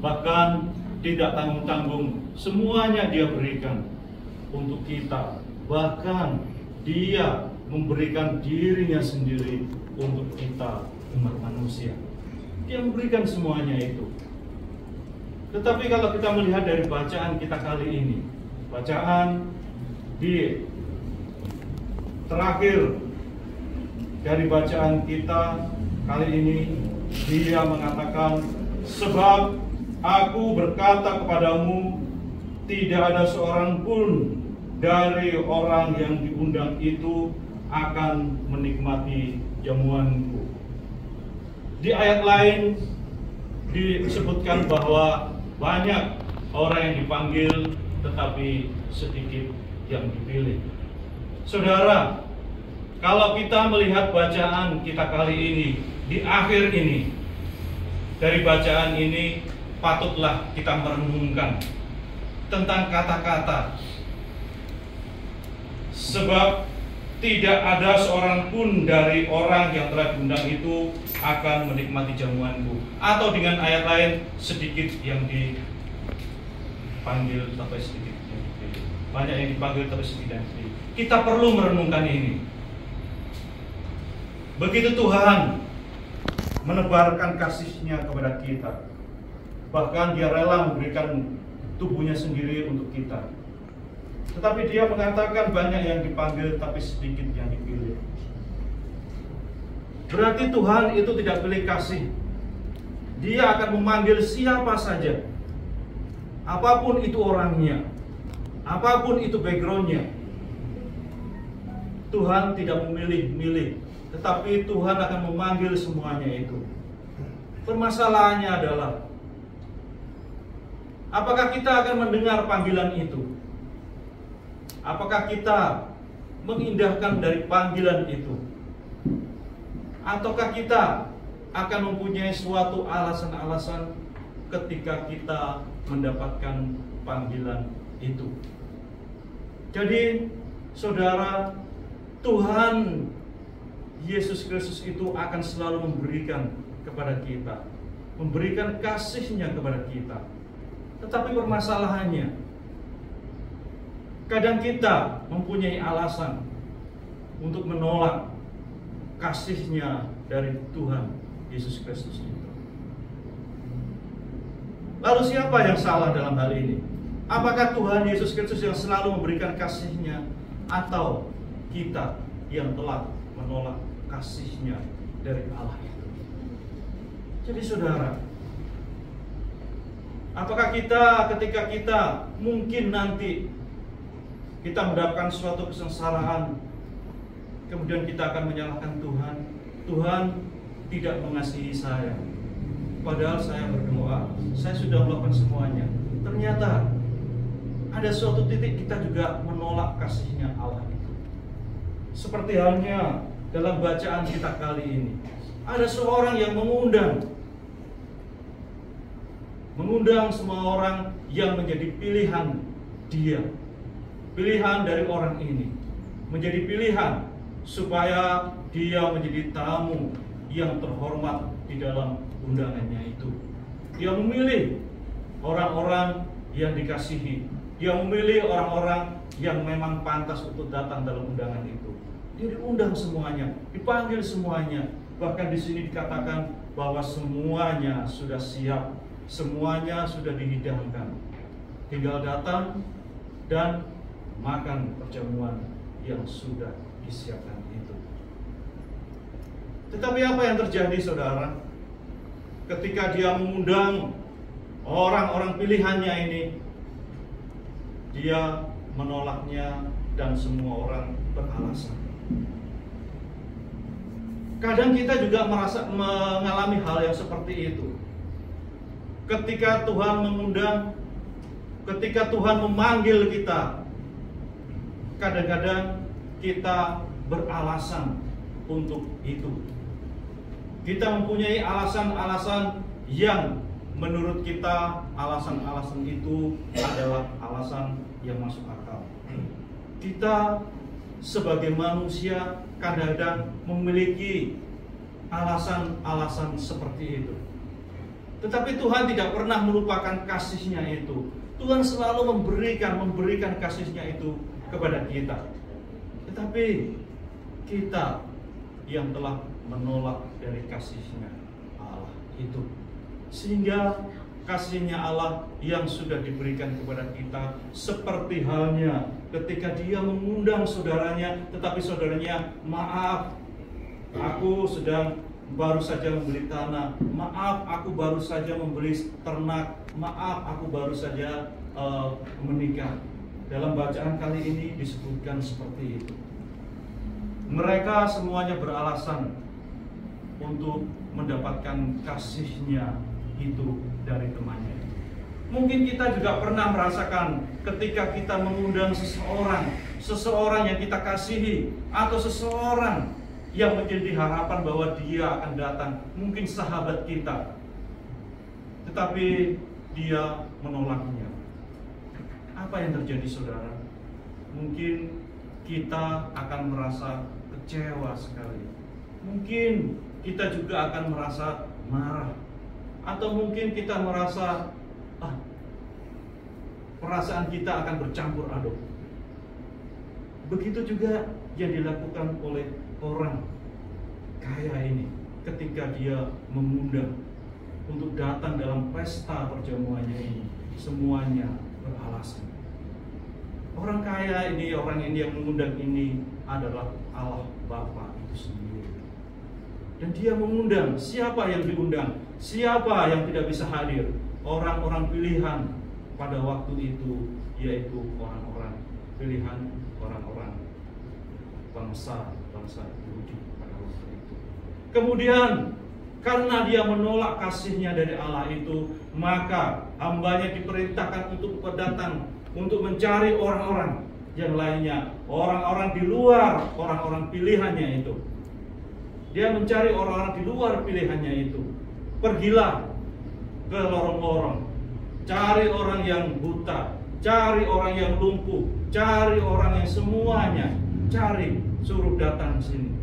Bahkan tidak tanggung-tanggung, semuanya Dia berikan untuk kita. Bahkan Dia memberikan dirinya sendiri untuk kita, umat manusia. Dia memberikan semuanya itu. Tetapi kalau kita melihat dari bacaan kita kali ini, bacaan di terakhir dari bacaan kita kali ini, Dia mengatakan, sebab Aku berkata kepadamu, tidak ada seorang pun dari orang yang diundang itu akan menikmati jamuanku. Di ayat lain disebutkan bahwa banyak orang yang dipanggil, tetapi sedikit yang dipilih. Saudara, kalau kita melihat bacaan kita kali ini, di akhir ini, dari bacaan ini, patutlah kita merenungkan tentang kata-kata, sebab tidak ada seorang pun dari orang yang telah diundang itu akan menikmati jamuanku. Atau dengan ayat lain, sedikit yang dipanggil tapi sedikit yang dipilih. Banyak yang dipanggil tapi sedikit yang dipilih. Kita perlu merenungkan ini. Begitu Tuhan menebarkan kasih-Nya kepada kita, bahkan Dia rela memberikan tubuhnya sendiri untuk kita. Tetapi Dia mengatakan banyak yang dipanggil tapi sedikit yang dipilih. Berarti Tuhan itu tidak pilih kasih. Dia akan memanggil siapa saja, apapun itu orangnya, apapun itu backgroundnya. Tuhan tidak memilih-milih, tetapi Tuhan akan memanggil semuanya itu. Permasalahannya adalah, apakah kita akan mendengar panggilan itu? Apakah kita mengindahkan dari panggilan itu? Ataukah kita akan mempunyai suatu alasan-alasan ketika kita mendapatkan panggilan itu? Jadi, saudara, Tuhan Yesus Kristus itu akan selalu memberikan kepada kita, memberikan kasih-Nya kepada kita. Tetapi permasalahannya, kadang kita mempunyai alasan untuk menolak kasih-Nya dari Tuhan Yesus Kristus itu. Lalu siapa yang salah dalam hal ini? Apakah Tuhan Yesus Kristus yang selalu memberikan kasih-Nya, atau kita yang telah menolak kasih-Nya dari Allah itu? Jadi saudara, apakah kita ketika kita mungkin nanti kita mendapatkan suatu kesengsaraan, kemudian kita akan menyalahkan Tuhan? Tuhan tidak mengasihi saya, padahal saya berdoa, saya sudah melakukan semuanya. Ternyata ada suatu titik kita juga menolak kasih-Nya Allah itu. Seperti halnya dalam bacaan kita kali ini, ada seorang yang mengundang semua orang yang menjadi pilihan dia, pilihan dari orang ini, menjadi pilihan supaya dia menjadi tamu yang terhormat di dalam undangannya itu. Dia memilih orang-orang yang dikasihi, dia memilih orang-orang yang memang pantas untuk datang dalam undangan itu. Dia diundang semuanya, dipanggil semuanya. Bahkan di sini dikatakan bahwa semuanya sudah siap, semuanya sudah dihidangkan. Tinggal datang dan makan perjamuan yang sudah disiapkan itu. Tetapi apa yang terjadi, saudara? Ketika dia mengundang orang-orang pilihannya ini, dia menolaknya dan semua orang beralasan. Kadang kita juga mengalami hal yang seperti itu. Ketika Tuhan mengundang, ketika Tuhan memanggil kita, kadang-kadang kita beralasan untuk itu. Kita mempunyai alasan-alasan yang menurut kita alasan-alasan itu adalah alasan yang masuk akal. Kita sebagai manusia kadang-kadang memiliki alasan-alasan seperti itu. Tetapi Tuhan tidak pernah melupakan kasih-Nya itu. Tuhan selalu memberikan kasih-Nya itu kepada kita. Tetapi kita yang telah menolak dari kasih-Nya Allah itu. Sehingga kasih-Nya Allah yang sudah diberikan kepada kita seperti halnya ketika Dia mengundang saudaranya, tetapi saudaranya, maaf, aku baru saja membeli tanah, maaf, aku baru saja membeli ternak, maaf, aku baru saja menikah. Dalam bacaan kali ini disebutkan seperti itu. Mereka semuanya beralasan untuk mendapatkan kasih-Nya itu dari temannya. Mungkin kita juga pernah merasakan ketika kita mengundang seseorang yang kita kasihi, atau seseorang yang menjadi harapan bahwa dia akan datang, mungkin sahabat kita, tetapi dia menolaknya. Apa yang terjadi, saudara? Mungkin kita akan merasa kecewa sekali. Mungkin kita juga akan merasa marah, atau mungkin kita merasa perasaan kita akan bercampur aduk. Begitu juga yang dilakukan oleh orang kaya ini ketika dia mengundang untuk datang dalam pesta perjamuannya ini. Semuanya beralasan. Orang kaya ini, orang ini yang mengundang ini adalah Allah Bapa itu sendiri. Dan dia mengundang. Siapa yang diundang? Siapa yang tidak bisa hadir? Orang-orang pilihan pada waktu itu, yaitu orang-orang pilihan, orang-orang bangsa Yahudi pada waktu itu. Kemudian karena dia menolak kasih-Nya dari Allah itu, maka hamba-Nya diperintahkan untuk datang untuk mencari orang-orang yang lainnya, orang-orang di luar orang-orang pilihannya itu. Dia mencari orang-orang di luar pilihannya itu. Pergilah ke lorong-lorong, cari orang yang buta, cari orang yang lumpuh, cari orang yang semuanya, suruh datang sini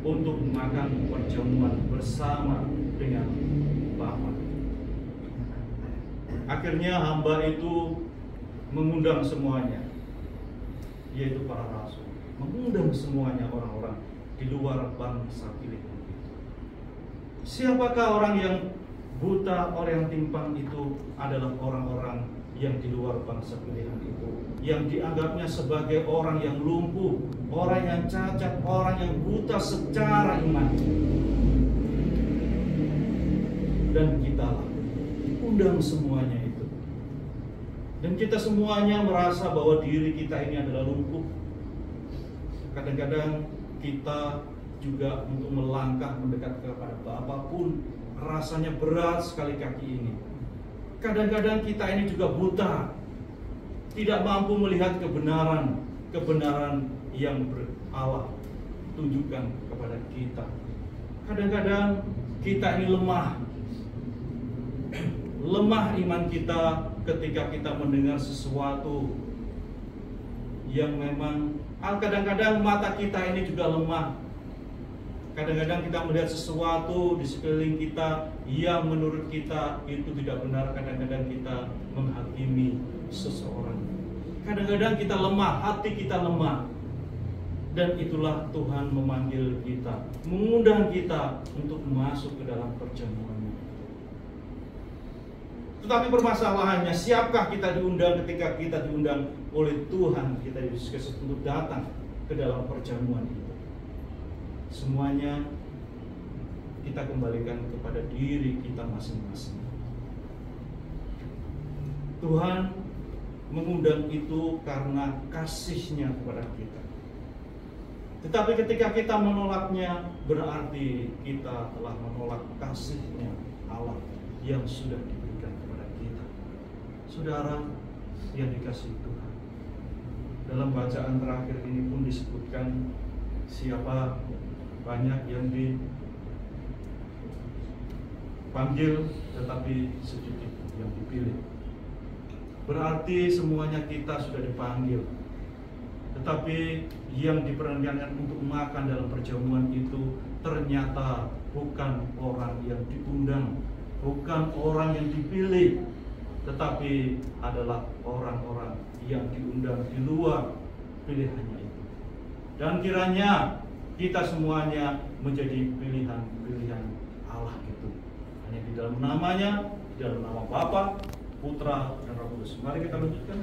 untuk makan perjamuan bersama dengan Bapa. Akhirnya hamba itu mengundang semuanya, yaitu para rasul, mengundang semuanya orang-orang di luar bangsa pilihan. Siapakah orang yang buta, orang yang timpang itu? Adalah orang-orang yang di luar bangsa pilihan itu, yang dianggapnya sebagai orang yang lumpuh, orang yang cacat, orang yang buta secara iman. Dan kita undang semuanya itu. Dan kita semuanya merasa bahwa diri kita ini adalah lumpuh. Kadang-kadang kita juga untuk melangkah mendekat kepada Bapa pun rasanya berat sekali kaki ini. Kadang-kadang kita ini juga buta, tidak mampu melihat kebenaran yang Allah tunjukkan kepada kita. Kadang-kadang kita ini lemah iman kita ketika kita mendengar sesuatu yang memang kadang-kadang mata kita ini juga lemah. Kadang-kadang kita melihat sesuatu di sekeliling kita yang menurut kita itu tidak benar. Kadang-kadang kita menghakimi seseorang. Kadang-kadang kita lemah, hati kita lemah. Dan itulah Tuhan memanggil kita, mengundang kita untuk masuk ke dalam perjamuan-Nya. Tetapi permasalahannya, siapkah kita diundang ketika kita diundang oleh Tuhan? Kita Yesus untuk datang ke dalam perjamuan itu. Semuanya kita kembalikan kepada diri kita masing-masing. Tuhan mengundang itu karena kasih-Nya kepada kita. Tetapi ketika kita menolaknya, berarti kita telah menolak kasih-Nya Allah yang sudah diberikan kepada kita. Saudara yang dikasihi Tuhan, dalam bacaan terakhir ini pun disebutkan siapa banyak yang dipanggil, tetapi sedikit yang dipilih. Berarti semuanya kita sudah dipanggil, tetapi yang diperkenankan untuk makan dalam perjamuan itu ternyata bukan orang yang diundang, bukan orang yang dipilih, tetapi adalah orang-orang yang diundang di luar pilihannya itu. Dan kiranya kita semuanya menjadi pilihan-pilihan Allah itu. Hanya di dalam namanya, di dalam nama Bapa, Putra, dan Roh Kudus. Mari kita lanjutkan.